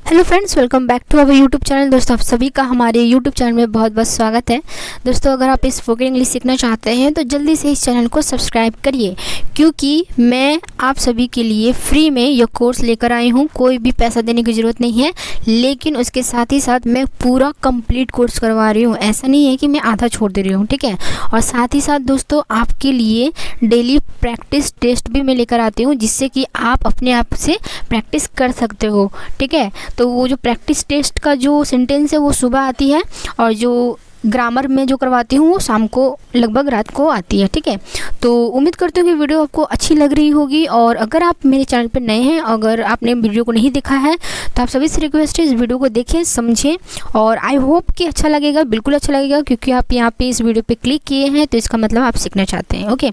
Hello friends, welcome back to our YouTube channel. दोस्तों, आप सभी का हमारे यूट्यूब चैनल में बहुत बहुत स्वागत है। दोस्तों, अगर आप स्पोकन इंग्लिश सीखना चाहते हैं तो जल्दी से इस चैनल को सब्सक्राइब करिए, क्योंकि मैं आप सभी के लिए फ्री में यह कोर्स लेकर आई हूं। कोई भी पैसा देने की ज़रूरत नहीं है, लेकिन उसके साथ ही साथ मैं पूरा कंप्लीट कोर्स करवा रही हूँ। ऐसा नहीं है कि मैं आधा छोड़ दे रही हूँ, ठीक है। और साथ ही साथ दोस्तों, आपके लिए डेली प्रैक्टिस टेस्ट भी मैं लेकर आती हूँ, जिससे कि आप अपने आप से प्रैक्टिस कर सकते हो, ठीक है। तो वो जो प्रैक्टिस टेस्ट का जो सेंटेंस है वो सुबह आती है, और जो ग्रामर में जो करवाती हूँ वो शाम को लगभग रात को आती है, ठीक है। तो उम्मीद करती हूँ कि वीडियो आपको अच्छी लग रही होगी। और अगर आप मेरे चैनल पर नए हैं, अगर आपने वीडियो को नहीं देखा है, तो आप सभी से रिक्वेस्ट है इस वीडियो को देखें, समझें, और आई होप कि अच्छा लगेगा, बिल्कुल अच्छा लगेगा, क्योंकि आप यहाँ पे इस वीडियो पे क्लिक किए हैं तो इसका मतलब आप सीखना चाहते हैं। ओके,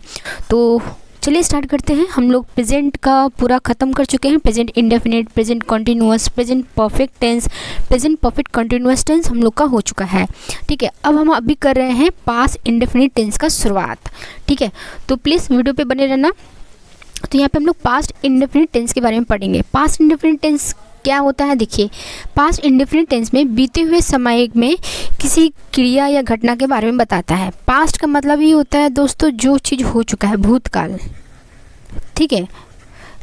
तो चलिए स्टार्ट करते हैं। हम लोग प्रेजेंट का पूरा ख़त्म कर चुके हैं। Present indefinite, present continuous, present perfect tense, present perfect continuous tense हम लोग का हो चुका है, ठीक है। अब हम अभी कर रहे हैं पास्ट इंडेफिनिट टेंस का शुरुआत, ठीक है। तो प्लीज़ वीडियो पे बने रहना। तो यहाँ पे हम लोग पास्ट इंडेफिनिट टेंस के बारे में पढ़ेंगे। पास्ट इंडेफिनिट टेंस क्या होता है, देखिए। पास्ट इंडेफिनिट टेंस में बीते हुए समय में किसी क्रिया या घटना के बारे में बताता है। पास्ट का मतलब ये होता है दोस्तों, जो चीज़ हो चुका है, भूतकाल, ठीक है,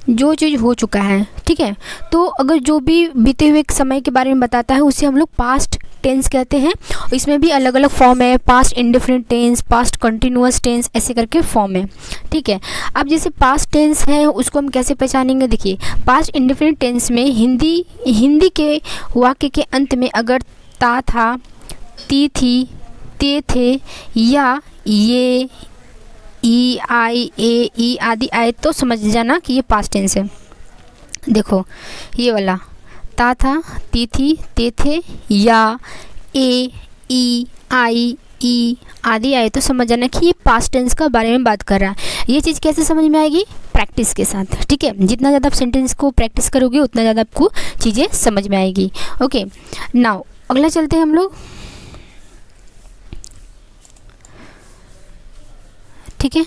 जो चीज़ हो चुका है, ठीक है। तो अगर जो भी बीते हुए समय के बारे में बताता है उसे हम लोग पास्ट टेंस कहते हैं। इसमें भी अलग अलग फॉर्म है, past indefinite tense, past continuous tense, ऐसे करके फॉर्म है, ठीक है। अब जैसे पास्ट टेंस है उसको हम कैसे पहचानेंगे, देखिए। पास्ट इंडेफिनिट टेंस में हिंदी के वाक्य के अंत में अगर ता था, ती थी, ते थे, या ये, ई, आई, ए, ई आदि आए तो समझ जाना कि ये पास्ट टेंस है। देखो, ये वाला ता था, ती थी, ते थे, या, ए, ई, आई, ई आदि आए तो समझ जाना कि ये पास्ट टेंस का बारे में बात कर रहा है। ये चीज़ कैसे समझ में आएगी, प्रैक्टिस के साथ, ठीक है। जितना ज़्यादा आप सेंटेंस को प्रैक्टिस करोगे उतना ज़्यादा आपको चीज़ें समझ में आएगी। ओके, नाउ अगला चलते हैं हम लोग, ठीक है।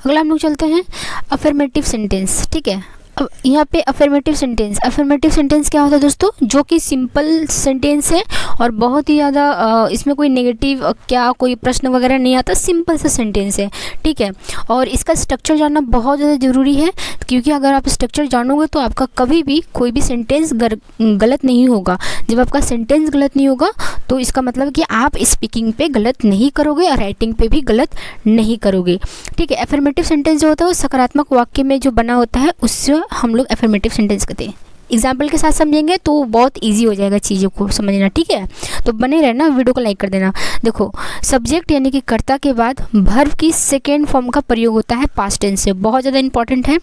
अगला हम लोग चलते हैं अफर्मेटिव सेंटेंस, ठीक है। अब यहाँ पे अफर्मेटिव सेंटेंस क्या होता है दोस्तों, जो कि सिंपल सेंटेंस है और बहुत ही ज़्यादा इसमें कोई नेगेटिव क्या कोई प्रश्न वगैरह नहीं आता, सिंपल सा सेंटेंस है, ठीक है। और इसका स्ट्रक्चर जानना बहुत ज़्यादा ज़रूरी है, क्योंकि अगर आप स्ट्रक्चर जानोगे तो आपका कभी भी कोई भी सेंटेंस गलत नहीं होगा। जब आपका सेंटेंस गलत नहीं होगा तो इसका मतलब कि आप स्पीकिंग पे गलत नहीं करोगे और राइटिंग पे भी गलत नहीं करोगे, ठीक है। अफर्मेटिव सेंटेंस जो होता है वो सकारात्मक वाक्य में जो बना होता है उससे हम लोग अफर्मेटिव सेंटेंस कहते हैं। एग्जाम्पल के साथ समझेंगे तो बहुत इजी हो जाएगा चीज़ों को समझना, ठीक है। तो बने रहना, वीडियो को लाइक कर देना। देखो, सब्जेक्ट यानी कि कर्ता के बाद वर्ब की सेकेंड फॉर्म का प्रयोग होता है पास्ट टेंस से, बहुत ज़्यादा इंपॉर्टेंट है।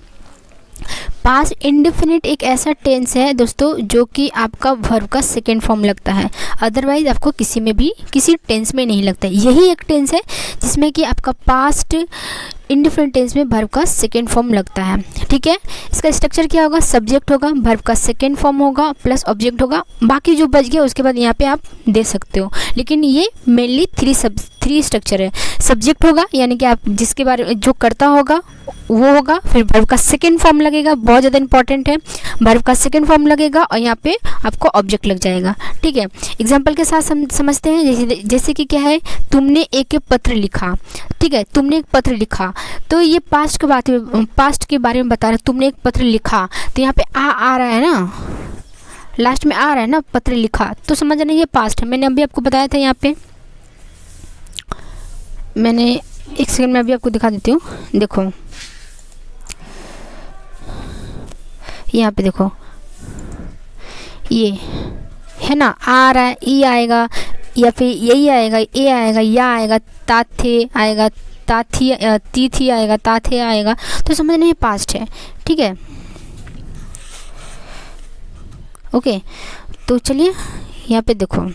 पास्ट इंडेफिनिट एक ऐसा टेंस है दोस्तों जो कि आपका वर्ब का सेकेंड फॉर्म लगता है, अदरवाइज आपको किसी टेंस में नहीं लगता है। यही एक टेंस है जिसमें कि आपका पास्ट इंडेफिनिट टेंस में वर्ब का सेकेंड फॉर्म लगता है, ठीक है। इसका स्ट्रक्चर क्या होगा, सब्जेक्ट होगा, वर्ब का सेकेंड फॉर्म होगा, प्लस ऑब्जेक्ट होगा, बाकी जो बच गया उसके बाद यहाँ पे आप दे सकते हो। लेकिन ये मेनली थ्री स्ट्रक्चर है। सब्जेक्ट होगा यानी कि आप जिसके बारे जो करता होगा वो होगा, फिर वर्ब का सेकेंड फॉर्म लगेगा, बहुत ज़्यादा इंपॉर्टेंट है। वर्ब का सेकेंड फॉर्म लगेगा और यहाँ पे आपको ऑब्जेक्ट लग जाएगा, ठीक है। एग्जाम्पल के साथ समझते हैं। जैसे कि क्या है, तुमने एक पत्र लिखा, ठीक है। तुमने एक पत्र लिखा, तो ये पास्ट के बारे में बता रहा है। तुमने एक पत्र लिखा, तो यहाँ पे आ रहा है ना, लास्ट में आ रहा है ना, पत्र लिखा, तो समझ नहीं ये पास्ट है। मैंने अभी आपको बताया था, यहाँ पे मैंने एक सेकंड में अभी आपको दिखा देती हूँ। देखो यहाँ पे देखो, ये है ना, आ रहा है, ई आएगा, या फिर यही आएगा, ए आएगा, या आएगा, ताथे आएगा, ताथी, तीथी आएगा, ताथे आएगा, तो समझना ये पास्ट है, ठीक है। ओके, तो चलिए यहाँ पे देखो,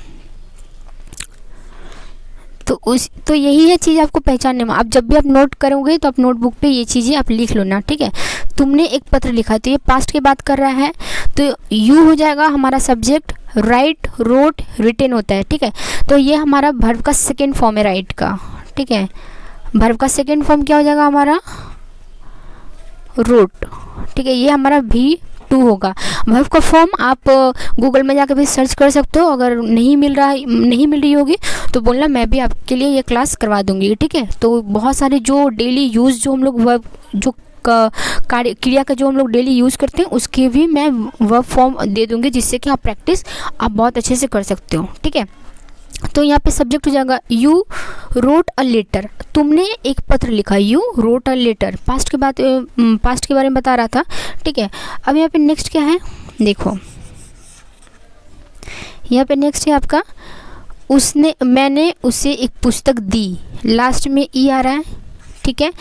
तो यही है चीज़ आपको पहचानने में। आप जब भी आप नोट करोगे तो आप नोटबुक पे ये चीज़ें आप लिख लो ना, ठीक है। तुमने एक पत्र लिखा, तो ये पास्ट की बात कर रहा है, तो यू हो जाएगा हमारा सब्जेक्ट, राइट, रोट, रिटेन होता है, ठीक है। तो ये हमारा वर्ब का सेकेंड फॉर्म है राइट का, ठीक है। वर्ब का सेकेंड फॉर्म क्या हो जाएगा हमारा, रोट, ठीक है। ये हमारा भी टू होगा। वर्ब का फॉर्म आप गूगल में जाकर भी सर्च कर सकते हो, अगर नहीं मिल रही होगी तो बोलना, मैं भी आपके लिए ये क्लास करवा दूँगी, ठीक है। तो बहुत सारे जो डेली यूज़ जो हम लोग वर्ब जो कार्य क्रिया का जो हम लोग डेली यूज़ करते हैं उसके भी मैं वर्ब फॉर्म दे दूँगी, जिससे कि आप प्रैक्टिस आप बहुत अच्छे से कर सकते हो, ठीक है। तो यहाँ पे सब्जेक्ट हो जाएगा यू रोट अ लेटर, तुमने एक पत्र लिखा, you wrote a letter, past के बारे में बता रहा था, ठीक है। अब यहाँ पे नेक्स्ट क्या है, देखो यहाँ पे नेक्स्ट है आपका मैंने उसे एक पुस्तक दी, लास्ट में ई आ रहा है, ठीक है,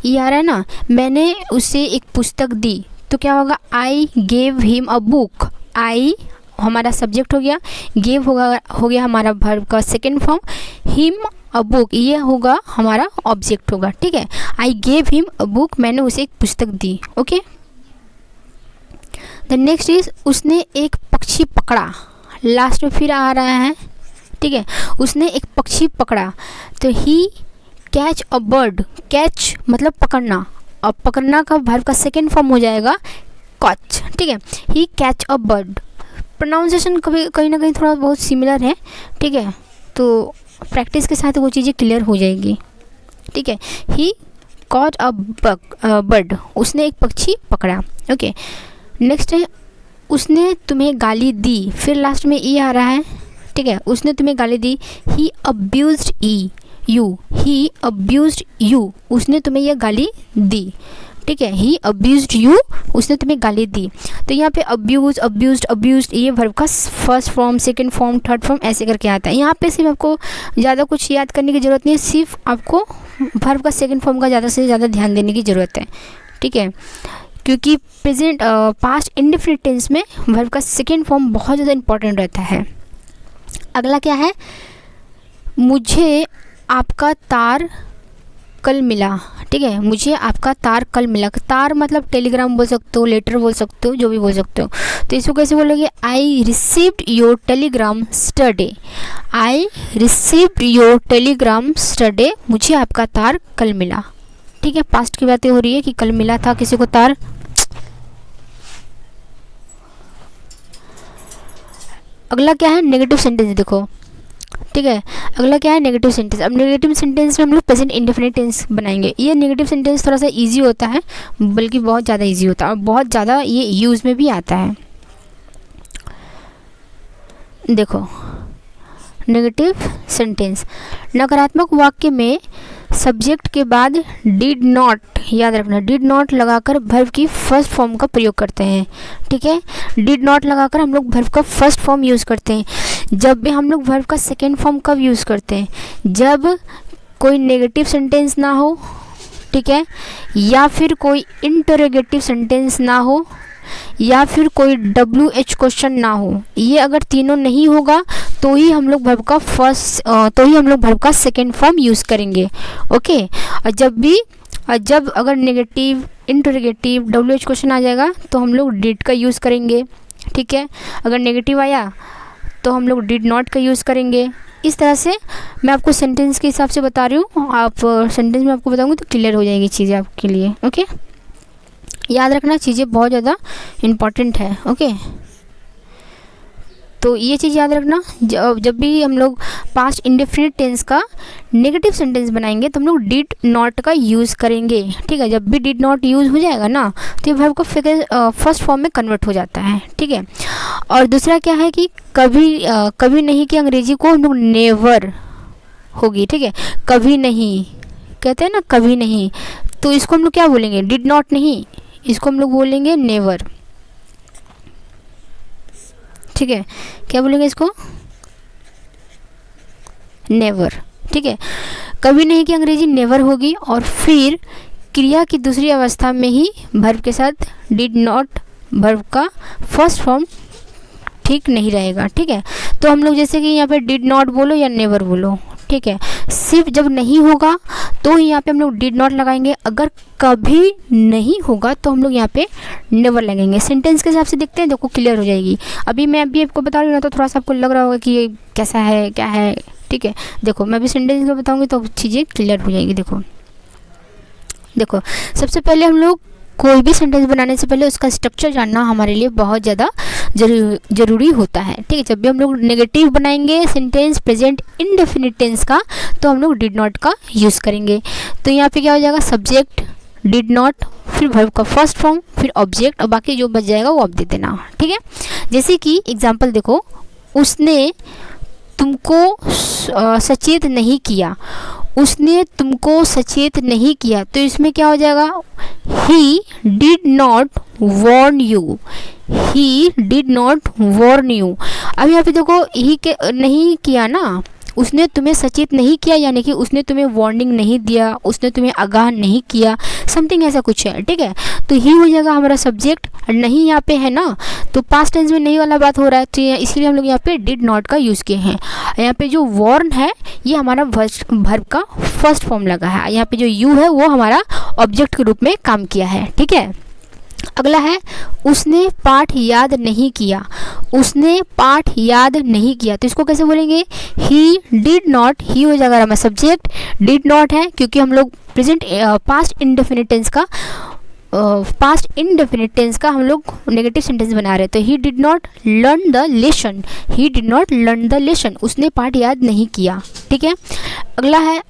ई आ रहा है ना, मैंने उसे एक पुस्तक दी, तो क्या होगा, I gave him a book, I हमारा सब्जेक्ट हो गया, गेव हो गया हमारा वर्ब का second form, him a book ये होगा हमारा ऑब्जेक्ट होगा, ठीक है। आई गेव हिम अ बुक, मैंने उसे एक पुस्तक दी, ओके। द नेक्स्ट इज उसने एक पक्षी पकड़ा, लास्ट में फिर आ रहा है, ठीक है, उसने एक पक्षी पकड़ा, तो ही कैच अ बर्ड, कैच मतलब पकड़ना, अब पकड़ना का वर्ब का सेकेंड फॉर्म हो जाएगा कॉच, ठीक है, ही कैच अ बर्ड। प्रोनाउंसिएशन कहीं ना कहीं थोड़ा बहुत सिमिलर है, ठीक है, तो प्रैक्टिस के साथ वो चीज़ें क्लियर हो जाएगी, ठीक है। ही कॉट अ बर्ड, उसने एक पक्षी पकड़ा, ओके। नेक्स्ट है उसने तुम्हें गाली दी, फिर लास्ट में ई आ रहा है, ठीक है, उसने तुम्हें गाली दी, he abused you, he abused you, उसने तुम्हें यह गाली दी, ठीक है, ही अब्यूज्ड यू, उसने तुम्हें गाली दी। तो यहाँ पे अब्यूज्ड ये वर्ब का first form, second form, third form ऐसे करके आता है। यहाँ पे सिर्फ आपको ज़्यादा कुछ याद करने की ज़रूरत नहीं है, सिर्फ आपको वर्ब का सेकंड फॉर्म का ज़्यादा से ज़्यादा ध्यान देने की ज़रूरत है, ठीक है, क्योंकि प्रेजेंट पास्ट इंडेफिनिट टेंस में वर्ब का सेकंड फॉर्म बहुत ज़्यादा इंपॉर्टेंट रहता है। अगला क्या है, मुझे आपका तार कल मिला, ठीक है, मुझे आपका तार कल मिला, तार मतलब टेलीग्राम बोल सकते हो, लेटर बोल सकते हो, जो भी बोल सकते हो। तो इसको कैसे बोलोगे, I received your telegram yesterday, I received your telegram yesterday, मुझे आपका तार कल मिला, ठीक है, पास्ट की बातें हो रही है कि कल मिला था किसी को तार। अगला क्या है, नेगेटिव सेंटेंस, देखो, ठीक है, अगला क्या है, नेगेटिव सेंटेंस। अब नेगेटिव सेंटेंस में हम लोग प्रेजेंट इंडेफिनिट टेंस बनाएंगे। ये नेगेटिव सेंटेंस थोड़ा सा इजी होता है, बल्कि बहुत ज़्यादा इजी होता है और बहुत ज़्यादा ये यूज़ में भी आता है। देखो नेगेटिव सेंटेंस, नकारात्मक वाक्य में सब्जेक्ट के बाद डिड नॉट, याद रखना, डिड नॉट लगाकर वर्ब की फर्स्ट फॉर्म का प्रयोग करते हैं, ठीक है, डिड नॉट लगाकर हम लोग वर्ब का फर्स्ट फॉर्म यूज़ करते हैं। जब भी हम लोग वर्ब का सेकेंड फॉर्म कब यूज़ करते हैं, जब कोई नेगेटिव सेंटेंस ना हो, ठीक है, या फिर कोई इंटरोगेटिव सेंटेंस ना हो, या फिर कोई WH क्वेश्चन ना हो। ये अगर तीनों नहीं होगा तो ही हम लोग वर्ब का सेकेंड फॉर्म यूज़ करेंगे, ओके। और जब अगर नेगेटिव, इंटरोगेटिव, WH क्वेश्चन आ जाएगा तो हम लोग डिड का यूज़ करेंगे, ठीक है। अगर नेगेटिव आया तो हम लोग डिड नॉट का यूज़ करेंगे। इस तरह से मैं आपको सेंटेंस के हिसाब से बता रही हूँ, आप सेंटेंस में आपको बताऊँगी तो क्लियर हो जाएगी चीज़ें आपके लिए, ओके। याद रखना, चीज़ें बहुत ज़्यादा इम्पॉर्टेंट है, ओके। तो ये चीज़ याद रखना, जब भी हम लोग पास्ट इंडेफिनिट टेंस का नेगेटिव सेंटेंस बनाएंगे तो हम लोग डिड नॉट का यूज़ करेंगे, ठीक है। जब भी डिड नॉट यूज़ हो जाएगा ना तो ये वर्ब का फर्स्ट फॉर्म में कन्वर्ट हो जाता है, ठीक है। और दूसरा क्या है कि कभी नहीं की अंग्रेजी को हम लोग नेवर होगी, ठीक है, कभी नहीं कहते हैं ना, कभी नहीं, तो इसको हम लोग क्या बोलेंगे, डिड नॉट नहीं, इसको हम लोग बोलेंगे नेवर, ठीक है। क्या बोलेंगे इसको, नेवर, ठीक है। कभी नहीं की अंग्रेजी नेवर होगी और फिर क्रिया की दूसरी अवस्था में ही वर्ब के साथ डिड नॉट वर्ब का फर्स्ट फॉर्म ठीक नहीं रहेगा, ठीक है। तो हम लोग जैसे कि यहाँ पे डिड नॉट बोलो या नेवर बोलो, ठीक है, सिर्फ जब नहीं होगा तो यहाँ पे हम लोग डिड नॉट लगाएंगे, अगर कभी नहीं होगा तो हम लोग यहाँ पे नेवर लगेंगे। सेंटेंस के हिसाब से देखते हैं, देखो क्लियर हो जाएगी। अभी मैं अभी आपको बता रही हूँ ना तो थोड़ा सा आपको लग रहा होगा कि ये कैसा है, क्या है, ठीक है। देखो मैं अभी सेंटेंस में बताऊँगी तो चीज़ें क्लियर हो जाएगी। देखो सबसे पहले हम लोग कोई भी सेंटेंस बनाने से पहले उसका स्ट्रक्चर जानना हमारे लिए बहुत ज़्यादा ज़रूरी होता है। ठीक है, जब भी हम लोग नेगेटिव बनाएंगे सेंटेंस प्रेजेंट इंडेफिनिट टेंस का, तो हम लोग डिड नॉट का यूज़ करेंगे। तो यहाँ पे क्या हो जाएगा, सब्जेक्ट डिड नॉट, फिर वर्ब का फर्स्ट फॉर्म, फिर ऑब्जेक्ट, और बाकी जो बच जाएगा वो आप दे देना। ठीक है, जैसे कि एग्जाम्पल देखो, उसने तुमको सचेत नहीं किया, उसने तुमको सचेत नहीं किया, तो इसमें क्या हो जाएगा, he did not Warne you, he did not Warne you. अब यहाँ पे देखो, ही के नहीं किया ना, उसने तुम्हें सचेत नहीं किया, यानी कि उसने तुम्हें वार्निंग नहीं दिया, उसने तुम्हें आगाह नहीं किया, समथिंग ऐसा कुछ है। ठीक है, तो ही हो जाएगा हमारा सब्जेक्ट, और नहीं यहाँ पे है ना, तो पास्ट टेंस में नहीं वाला बात हो रहा है, तो इसलिए हम लोग यहाँ पे डिड नॉट का यूज़ किए हैं। यहाँ पे जो वॉर्न है ये हमारा वर्ब का फर्स्ट फॉर्म लगा है, यहाँ पे जो यू है वो हमारा ऑब्जेक्ट के रूप में काम किया है। ठीक है, अगला है, उसने पाठ याद नहीं किया, उसने पाठ याद नहीं किया, तो इसको कैसे बोलेंगे, ही डिड नॉट, ही हो जाएगा हमारा सब्जेक्ट, डिड नॉट है क्योंकि हम लोग प्रेजेंट पास्ट इंडेफिनिट टेंस का हम लोग नेगेटिव सेंटेंस बना रहे हैं। तो he did not learn the lesson, he did not learn the lesson, उसने पाठ याद नहीं किया। ठीक है, अगला है,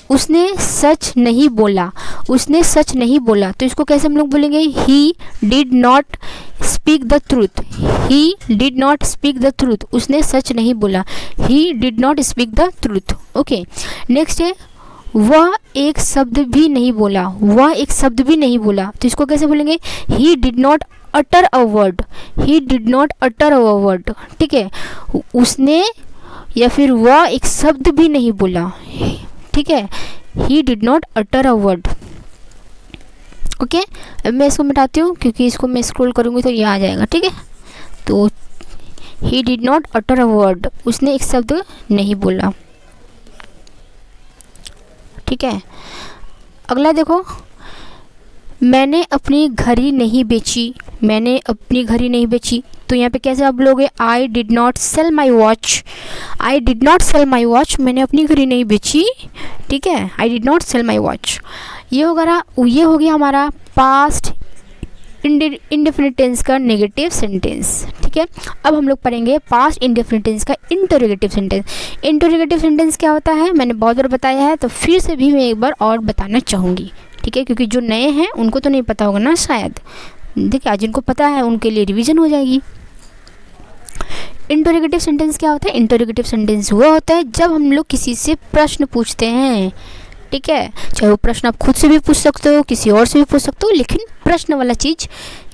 उसने सच नहीं बोला, उसने सच नहीं बोला, तो इसको कैसे हम लोग बोलेंगे, he did not speak the truth, he did not speak the truth, उसने सच नहीं बोला, he did not speak the truth. Okay, next है, वह एक शब्द भी नहीं बोला, वह एक शब्द भी नहीं बोला, तो इसको कैसे बोलेंगे, he did not utter a word, he did not utter a word. ठीक है, उसने या फिर वह एक शब्द भी नहीं बोला। ठीक है, he did not utter a word. Okay, अब मैं इसको मिटाती हूँ क्योंकि इसको मैं स्क्रॉल करूँगी तो ये आ जाएगा। ठीक है, तो he did not utter a word, उसने एक शब्द नहीं बोला। ठीक है, अगला देखो, मैंने अपनी घड़ी नहीं बेची, मैंने अपनी घड़ी नहीं बेची, तो यहाँ पे कैसे आप बोलोगे, I did not sell my watch, I did not sell my watch, मैंने अपनी घड़ी नहीं बेची। ठीक है, I did not sell my watch, ये हो गया हमारा पास्ट इंडेफिनिट टेंस का नेगेटिव सेंटेंस। ठीक है, अब हम लोग पढ़ेंगे पास्ट इंडेफिनिट टेंस का इंटरोगेटिव सेंटेंस। इंटरोगेटिव सेंटेंस क्या होता है, मैंने बहुत बार बताया है, तो फिर से भी मैं एक बार और बताना चाहूँगी। ठीक है, क्योंकि जो नए हैं उनको तो नहीं पता होगा ना शायद, देखिए आज जिनको पता है उनके लिए रिवीजन हो जाएगी। इंटरोगेटिव सेंटेंस क्या होता है, इंटरोगेटिव सेंटेंस वो होता है जब हम लोग किसी से प्रश्न पूछते हैं। ठीक है, चाहे वो प्रश्न आप खुद से भी पूछ सकते हो, किसी और से भी पूछ सकते हो, लेकिन प्रश्न वाला चीज़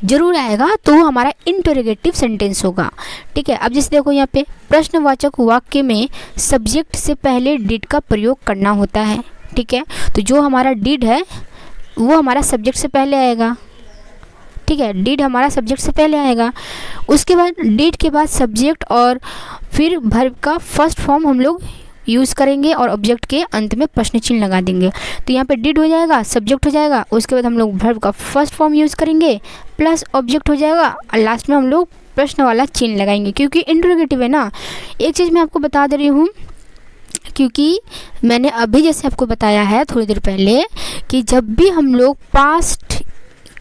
जरूर आएगा, तो वो हमारा इंटरोगेटिव सेंटेंस होगा। ठीक है, अब जैसे देखो यहाँ पे प्रश्नवाचक वाक्य में सब्जेक्ट से पहले डिड का प्रयोग करना होता है। ठीक है, तो जो हमारा डिड है वो हमारा सब्जेक्ट से पहले आएगा। ठीक है, डिड हमारा सब्जेक्ट से पहले आएगा, उसके बाद डिड के बाद सब्जेक्ट और फिर वर्ब का फर्स्ट फॉर्म हम लोग यूज़ करेंगे और ऑब्जेक्ट के अंत में प्रश्न चिन्ह लगा देंगे। तो यहाँ पे डिड हो जाएगा, सब्जेक्ट हो जाएगा, उसके बाद हम लोग वर्ब का फर्स्ट फॉर्म यूज़ करेंगे प्लस ऑब्जेक्ट हो जाएगा, और लास्ट में हम लोग प्रश्न वाला चिन्ह लगाएंगे, क्योंकि इंटरोगेटिव है ना। एक चीज़ मैं आपको बता दे रही हूँ, क्योंकि मैंने अभी जैसे आपको बताया है थोड़ी देर पहले कि जब भी हम लोग पास्ट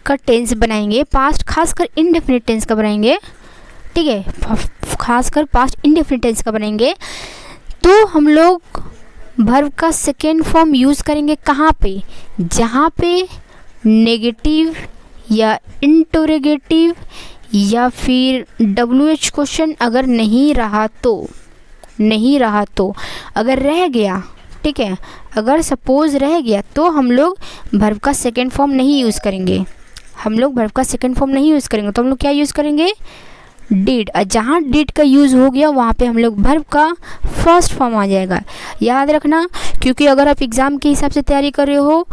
का टेंस बनाएंगे, पास्ट खासकर इंडेफिनिट टेंस का बनाएंगे, ठीक है, खासकर पास्ट इंडेफिनिट टेंस का बनाएंगे, तो हम लोग वर्ब का सेकेंड फॉर्म यूज़ करेंगे कहाँ पे, जहाँ पे नेगेटिव या इंटरोगेटिव या फिर WH क्वेश्चन अगर नहीं रहा तो अगर रह गया, ठीक है, अगर सपोज रह गया तो हम लोग वर्ब का सेकेंड फॉर्म नहीं यूज़ करेंगे, तो हम लोग क्या यूज़ करेंगे, डिड। जहाँ डिड का यूज़ हो गया वहाँ पे हम लोग वर्ब का फर्स्ट फॉर्म आ जाएगा। याद रखना, क्योंकि अगर आप एग्ज़ाम के हिसाब से तैयारी कर रहे हो,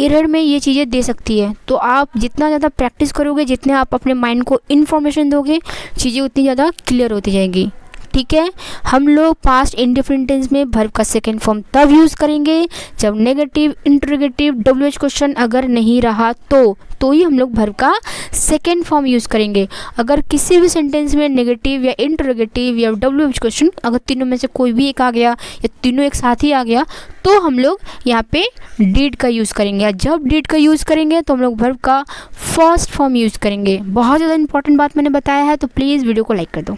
एरर में ये चीज़ें दे सकती है, तो आप जितना ज़्यादा प्रैक्टिस करोगे, जितने आप अपने माइंड को इन्फॉर्मेशन दोगे, चीज़ें उतनी ज़्यादा क्लियर होती जाएगी। ठीक है। हम लोग पास्ट इंडेफिनिट टेंस में वर्ब का सेकेंड फॉर्म तब यूज़ करेंगे जब नेगेटिव, इंटरोगेटिव, डब्ल्यूएच क्वेश्चन अगर नहीं रहा तो ही हम लोग वर्ब का सेकेंड फॉर्म यूज़ करेंगे। अगर किसी भी सेंटेंस में नेगेटिव या इंटरोगेटिव या डब्ल्यूएच क्वेश्चन अगर तीनों में से कोई भी एक आ गया या तीनों एक साथ ही आ गया तो हम लोग यहाँ पे डिड का यूज़ करेंगे। जब डिड का यूज़ करेंगे तो हम लोग वर्ब का फर्स्ट फॉर्म यूज़ करेंगे। बहुत ज़्यादा इंपॉर्टेंट बात मैंने बताया है, तो प्लीज़ वीडियो को लाइक कर दो,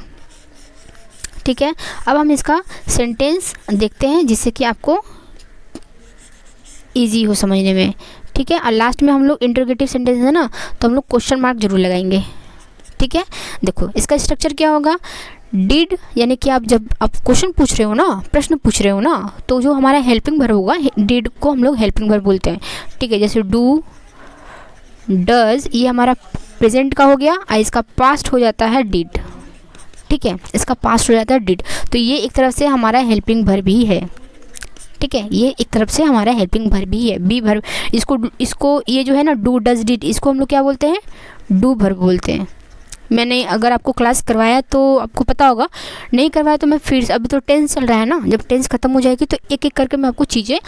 ठीक है। अब हम इसका सेंटेंस देखते हैं जिससे कि आपको ईजी हो समझने में, ठीक है। और लास्ट में हम लोग इंटरोगेटिव सेंटेंस है ना, तो हम लोग क्वेश्चन मार्क जरूर लगाएंगे, ठीक है। देखो इसका स्ट्रक्चर क्या होगा, डिड यानी कि जब आप क्वेश्चन पूछ रहे हो ना, प्रश्न पूछ रहे हो ना, तो जो हमारा हेल्पिंग वर्ब होगा, डिड को हम लोग हेल्पिंग वर्ब बोलते हैं, ठीक है। जैसे डू, डज, ये हमारा प्रेजेंट का हो गया और इसका पास्ट हो जाता है डिड, ठीक है। इसका पास्ट हो जाता है डिड, तो ये एक तरफ से हमारा हेल्पिंग वर्ब ही है, ठीक है। ये एक तरफ से हमारा हेल्पिंग वर्ब ही है, बी वर्ब। इसको ये जो है ना डू, डज, डिड, इसको हम लोग क्या बोलते हैं, डू वर्ब बोलते हैं। मैंने अगर आपको क्लास करवाया तो आपको पता होगा, नहीं करवाया तो मैं फिर से, अभी तो टेंस चल रहा है ना, जब टेंस खत्म हो जाएगी तो एक एक करके मैं आपको चीज़ें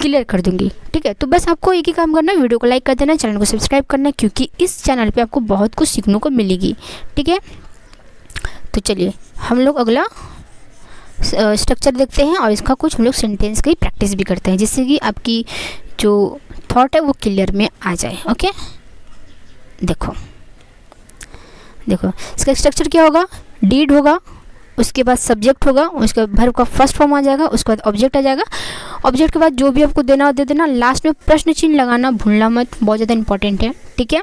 क्लियर कर दूंगी, ठीक है। तो बस आपको एक ही काम करना है, वीडियो को लाइक कर देना, चैनल को सब्सक्राइब करना, क्योंकि इस चैनल पर आपको बहुत कुछ सीखने को मिलेगी, ठीक है। तो चलिए हम लोग अगला स्ट्रक्चर देखते हैं और इसका कुछ हम लोग सेंटेंस की प्रैक्टिस भी करते हैं, जिससे कि आपकी जो थॉट है वो क्लियर में आ जाए, ओके। देखो इसका स्ट्रक्चर क्या होगा, डीड होगा, उसके बाद सब्जेक्ट होगा, उसके बाद वर्ब का फर्स्ट फॉर्म आ जाएगा, उसके बाद ऑब्जेक्ट आ जाएगा, ऑब्जेक्ट के बाद जो भी आपको देना हो दे देना, लास्ट में प्रश्न चिन्ह लगाना भूलना मत, बहुत ज़्यादा इंपॉर्टेंट है, ठीक है।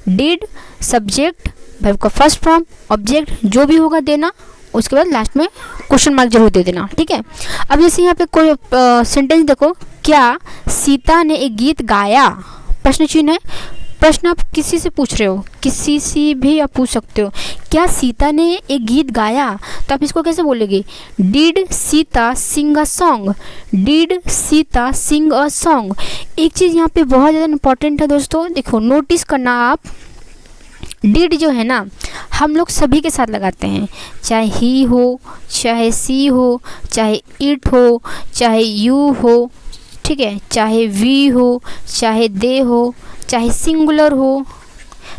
डीड, सब्जेक्ट, वर्ब का फर्स्ट फॉर्म, ऑब्जेक्ट, जो भी होगा देना, उसके बाद लास्ट में क्वेश्चन मार्क जरूर दे देना, ठीक है। अब जैसे यहाँ पे कोई सेंटेंस देखो, क्या सीता ने एक गीत गाया, प्रश्न चिन्ह है, प्रश्न आप किसी से पूछ रहे हो, किसी से भी आप पूछ सकते हो, क्या सीता ने एक गीत गाया, तो आप इसको कैसे बोलेंगे, did Sita sing a song, did Sita sing a song. एक चीज़ यहाँ पे बहुत ज़्यादा इंपॉर्टेंट है दोस्तों, देखो नोटिस करना आप, डिड जो है ना हम लोग सभी के साथ लगाते हैं, चाहे ही हो, चाहे सी हो, चाहे इट हो, चाहे यू हो, ठीक है, चाहे वी हो, चाहे दे हो, चाहे सिंगुलर हो,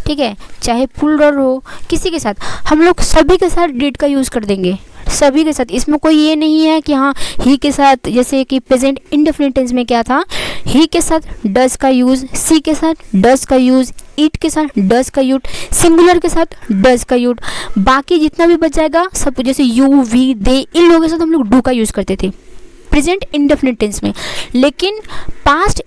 ठीक है, चाहे प्लूरल हो, किसी के साथ हम लोग सभी के साथ डिड का यूज़ कर देंगे, सभी के साथ। इसमें कोई ये नहीं है कि हाँ ही के साथ, जैसे कि प्रेजेंट इंडेफिनिट टेंस में क्या था, ही के साथ डज का यूज़, सी के साथ डज का यूज़, इट के साथ डज का यूज, सिंगुलर के साथ डज का यूज, बाकी जितना भी बच जाएगा सब, जैसे यू, वी, दे, इन लोगों के साथ हम लोग डू का यूज़ करते थे प्रेजेंट इंडेफिनिट टेंस में। लेकिन पास्ट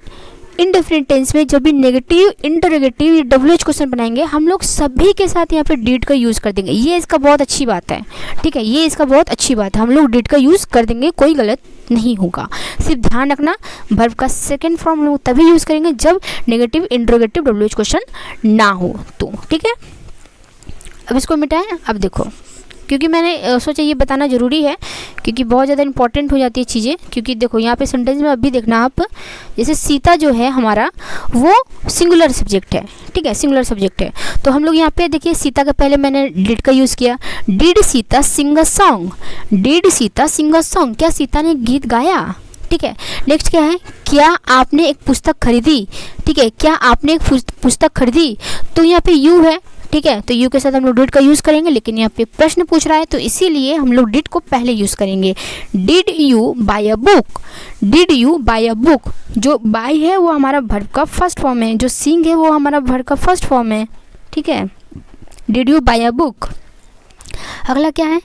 इंडेफिनिट टेंस में जब भी नेगेटिव, इंटरोगेटिव या डब्ल्यूएच क्वेश्चन बनाएंगे हम लोग सभी के साथ यहाँ पे डिड का यूज़ कर देंगे। ये इसका बहुत अच्छी बात है, ठीक है, ये इसका बहुत अच्छी बात है, हम लोग डिड का यूज़ कर देंगे, कोई गलत नहीं होगा। सिर्फ ध्यान रखना वर्ब का सेकेंड फॉर्म हम लोग तभी यूज़ करेंगे जब नेगेटिव, इंटरोगेटिव, डब्ल्यूएच क्वेश्चन ना हो तो, ठीक है। अब इसको मिटाएं। अब देखो, क्योंकि मैंने सोचा ये बताना ज़रूरी है क्योंकि बहुत ज़्यादा इंपॉर्टेंट हो जाती है चीज़ें। क्योंकि देखो यहाँ पे सेंटेंस में अभी देखना आप, जैसे सीता जो है हमारा वो सिंगुलर सब्जेक्ट है, ठीक है, सिंगुलर सब्जेक्ट है, तो हम लोग यहाँ पे देखिए सीता का पहले मैंने डिड का यूज़ किया, did Sita sing a song, did Sita sing a song, क्या सीता ने गीत गाया, ठीक है। नेक्स्ट क्या है, क्या आपने एक पुस्तक खरीदी, ठीक है, क्या आपने एक पुस्तक खरीदी, तो यहाँ पे यू है, ठीक है, तो यू के साथ हम लोग डिड का यूज़ करेंगे, लेकिन यहाँ पे प्रश्न पूछ रहा है तो इसीलिए हम लोग डिड को पहले यूज़ करेंगे। Did you buy a book, did you buy a book, जो बाय है वो हमारा वर्ब का फर्स्ट फॉर्म है, जो सिंग है वो हमारा वर्ब का फर्स्ट फॉर्म है, ठीक है। Did you buy a book. अगला क्या है,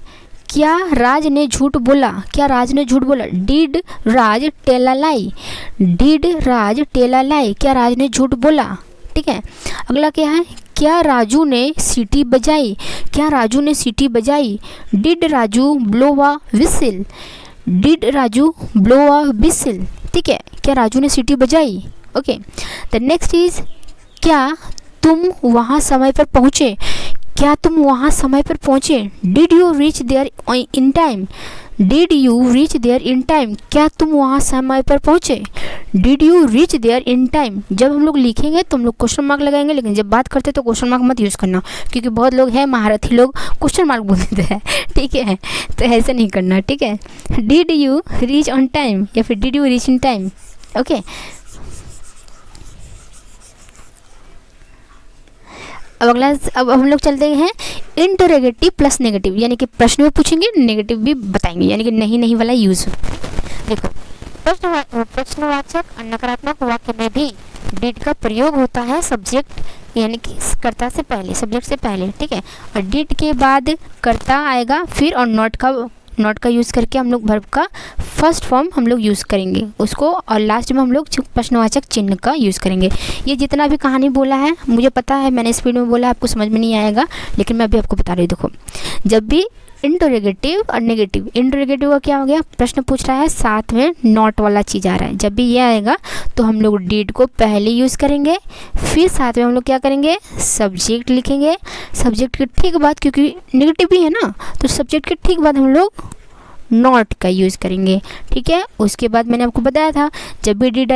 क्या राज ने झूठ बोला, क्या राज ने झूठ बोला, did Raj tell a lie, did Raj tell a lie, क्या राज ने झूठ बोला, ठीक है। अगला क्या है, क्या राजू ने सीटी बजाई, क्या राजू ने सीटी बजाई, did Raju blow a whistle, did Raju blow a whistle, ठीक है, क्या राजू ने सीटी बजाई, ओके। द नेक्स्ट इज, क्या तुम वहाँ समय पर पहुँचे, क्या तुम वहाँ समय पर पहुँचे, did you reach there in time, did you reach there in time, क्या तुम वहाँ समय पर पहुँचे, did you reach there in time. जब हम लोग लिखेंगे तो हम लोग क्वेश्चन मार्क लगाएंगे, लेकिन जब बात करते तो क्वेश्चन मार्क मत यूज़ करना, क्योंकि बहुत लोग हैं महारथी लोग क्वेश्चन मार्क बोल देते हैं, ठीक है, तो ऐसे नहीं करना, ठीक है। Did you reach on time या फिर did you reach in time, okay. अब हम लोग चलते हैं इंटरोगेटिव प्लस नेगेटिव, यानी कि प्रश्न भी पूछेंगे, नेगेटिव भी बताएंगे, यानी कि नहीं वाला यूज। देखो, प्रश्नवाचक और नकारात्मक वाक्य में भी डिड का प्रयोग होता है सब्जेक्ट यानी कि कर्ता से पहले, सब्जेक्ट से पहले, ठीक है। और डिड के बाद कर्ता आएगा फिर, और नॉट का यूज़ करके हम लोग वर्ब का फर्स्ट फॉर्म हम लोग यूज़ करेंगे उसको, और लास्ट में हम लोग प्रश्नवाचक चिन्ह का यूज़ करेंगे। ये जितना भी कहानी बोला है मुझे पता है, मैंने स्पीड में बोला, आपको समझ में नहीं आएगा, लेकिन मैं अभी आपको बता रही हूँ। देखो, जब भी इंटरोगेटिव और नेगेटिव, इंटरोगेटिव का क्या हो गया, प्रश्न पूछ रहा है, साथ में नॉट वाला चीज़ आ रहा है, जब भी ये आएगा तो हम लोग डिड को पहले यूज़ करेंगे, फिर साथ में हम लोग क्या करेंगे, सब्जेक्ट लिखेंगे। सब्जेक्ट के ठीक बाद, क्योंकि नेगेटिव भी है ना, तो सब्जेक्ट के ठीक बाद हम लोग नॉट का यूज़ करेंगे, ठीक है। उसके बाद मैंने आपको बताया था, जब भी डिड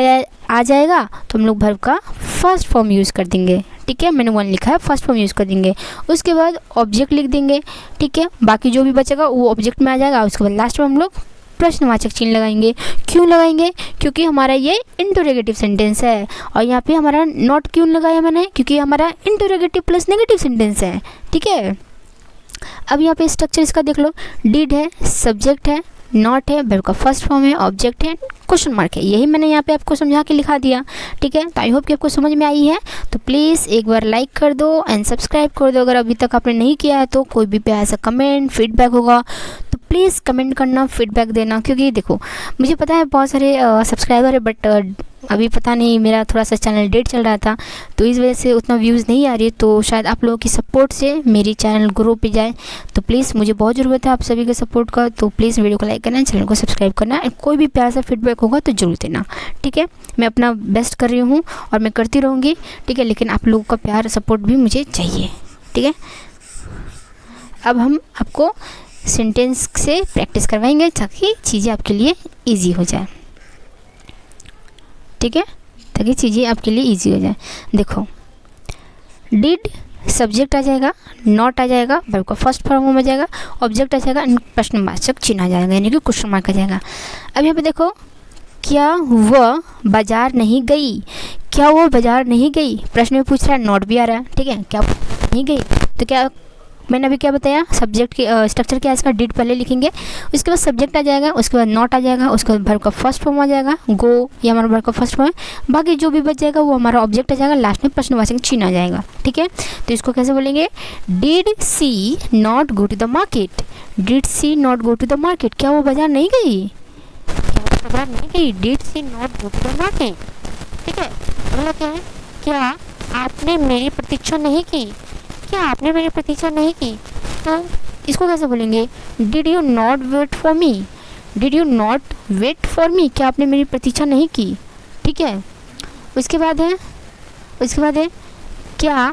आ जाएगा तो हम लोग वर्ब का फर्स्ट फॉर्म यूज़ कर देंगे, ठीक है। मैंने 1 लिखा है, फर्स्ट फॉर्म यूज़ कर देंगे। उसके बाद ऑब्जेक्ट लिख देंगे, ठीक है। बाकी जो भी बचेगा वो ऑब्जेक्ट में आ जाएगा। उसके बाद लास्ट में हम लोग प्रश्नवाचक चिन्ह लगाएंगे। क्यों लगाएंगे, क्योंकि हमारा ये इंटरोगेटिव सेंटेंस है, और यहाँ पे हमारा नॉट क्यों लगाया मैंने, क्योंकि हमारा इंटरोगेटिव प्लस नेगेटिव सेंटेंस है, ठीक है। अब यहाँ पे स्ट्रक्चर इसका देख लो, डिड है, सब्जेक्ट है, नॉट है, वर्ब का फर्स्ट फॉर्म है, ऑब्जेक्ट है, क्वेश्चन मार्क है। यही मैंने यहाँ पे आपको समझा के लिखा दिया, ठीक है। तो आई होप कि आपको समझ में आई है। तो प्लीज़ एक बार लाइक कर दो एंड सब्सक्राइब कर दो, अगर अभी तक आपने नहीं किया है तो। कोई भी प्यारा सा कमेंट फीडबैक होगा तो प्लीज़ कमेंट करना, फीडबैक देना, क्योंकि देखो मुझे पता है बहुत सारे सब्सक्राइबर है, बट अभी पता नहीं, मेरा थोड़ा सा चैनल डेट चल रहा था तो इस वजह से उतना व्यूज़ नहीं आ रही है। तो शायद आप लोगों की सपोर्ट से मेरी चैनल ग्रो पे जाए, तो प्लीज़ मुझे बहुत ज़रूरत है आप सभी के सपोर्ट का। तो प्लीज़ वीडियो को लाइक करना, चैनल को सब्सक्राइब करना, कोई भी प्यार सा फीडबैक होगा तो जरूर देना, ठीक है। मैं अपना बेस्ट कर रही हूँ और मैं करती रहूँगी, ठीक है, लेकिन आप लोगों का प्यार सपोर्ट भी मुझे चाहिए, ठीक है। अब हम आपको सेंटेंस से प्रैक्टिस करवाएंगे ताकि चीज़ें आपके लिए ईजी हो जाए, ठीक है, ताकि चीज़ें आपके लिए इजी हो जाए। देखो, डिड सब्जेक्ट आ जाएगा, नॉट आ जाएगा, वर्ब का फर्स्ट फॉर्म आ जाएगा, ऑब्जेक्ट आ जाएगा, प्रश्नवाचक चिन्ह आ जाएगा, यानी कि क्वेश्चन मार्क आ जाएगा। अब यहाँ पे देखो, क्या वह बाजार नहीं गई, क्या वो बाजार नहीं गई, प्रश्न में पूछ रहा है, नॉट भी आ रहा है, ठीक है। क्या नहीं गई, तो क्या मैंने अभी क्या बताया, सब्जेक्ट के स्ट्रक्चर क्या है इसका, डिड पहले लिखेंगे, उसके बाद सब्जेक्ट आ जाएगा, उसके बाद नॉट आ जाएगा, उसके बाद वर्ब का फर्स्ट फॉर्म आ जाएगा, गो, ये हमारा वर्ब का फर्स्ट फॉर्म है। बाकी जो भी बच जाएगा वो हमारा ऑब्जेक्ट आ जाएगा, लास्ट में प्रश्नवाचक चिन्ह आ जाएगा, ठीक है। तो इसको कैसे बोलेंगे, did she not go to the market, did she not go to the market, क्या वो बाजार नहीं गई, क्या वो बाजार नहीं गई, did she not go to the market, ठीक है। अगला क्या है, क्या आपने मेरी प्रतीक्षा नहीं की, क्या आपने मेरी प्रतीक्षा नहीं की, तो इसको कैसे बोलेंगे, did you not wait for me, did you not wait for me, क्या आपने मेरी प्रतीक्षा नहीं की, ठीक है। उसके बाद है क्या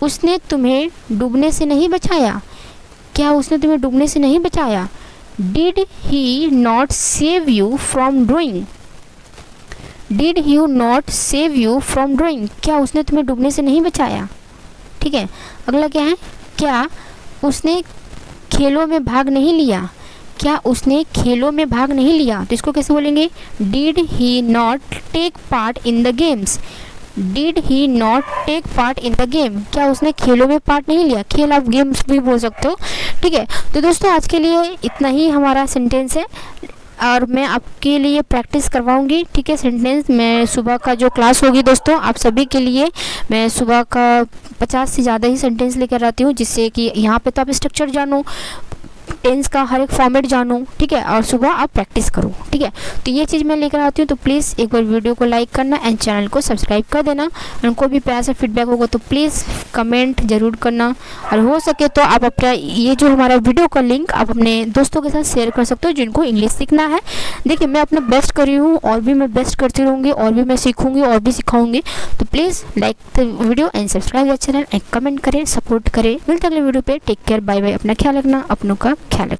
उसने तुम्हें डूबने से नहीं बचाया, क्या उसने तुम्हें डूबने से नहीं बचाया, did he not save you from drawing, did you not save you from drawing, क्या उसने तुम्हें डूबने से नहीं बचाया, ठीक है। अगला क्या है, क्या उसने खेलों में भाग नहीं लिया, क्या उसने खेलों में भाग नहीं लिया, तो इसको कैसे बोलेंगे, did he not take part in the games, did he not take part in the game, क्या उसने खेलों में पार्ट नहीं लिया, खेल आप गेम्स भी बोल सकते हो, ठीक है। तो दोस्तों आज के लिए इतना ही हमारा सेंटेंस है, और मैं आपके लिए प्रैक्टिस करवाऊंगी, ठीक है, सेंटेंस। मैं सुबह का जो क्लास होगी दोस्तों आप सभी के लिए, मैं सुबह का 50 से ज़्यादा ही सेंटेंस लेकर आती हूँ, जिससे कि यहाँ पे तो आप स्ट्रक्चर जानो, टेंस का हर एक फॉर्मेट जानो, ठीक है, और सुबह आप प्रैक्टिस करो, ठीक है। तो ये चीज़ मैं लेकर आती हूँ। तो प्लीज़ एक बार वीडियो को लाइक करना एंड चैनल को सब्सक्राइब कर देना। उनको भी प्यार से फीडबैक होगा तो प्लीज़ कमेंट ज़रूर करना, और हो सके तो आप अपना ये जो हमारा वीडियो का लिंक आप अपने दोस्तों के साथ शेयर कर सकते हो जिनको इंग्लिश सीखना है। देखिए मैं अपना बेस्ट कर रही हूँ, और भी मैं बेस्ट करती रहूँगी, और भी मैं सीखूँगी और भी सिखाऊँगी। तो please like the video and subscribe the channel and comment करें, सपोर्ट करें। मिलते अगले वीडियो पे। टेक केयर, बाय बाय, अपना ख्याल रखना, अपनों का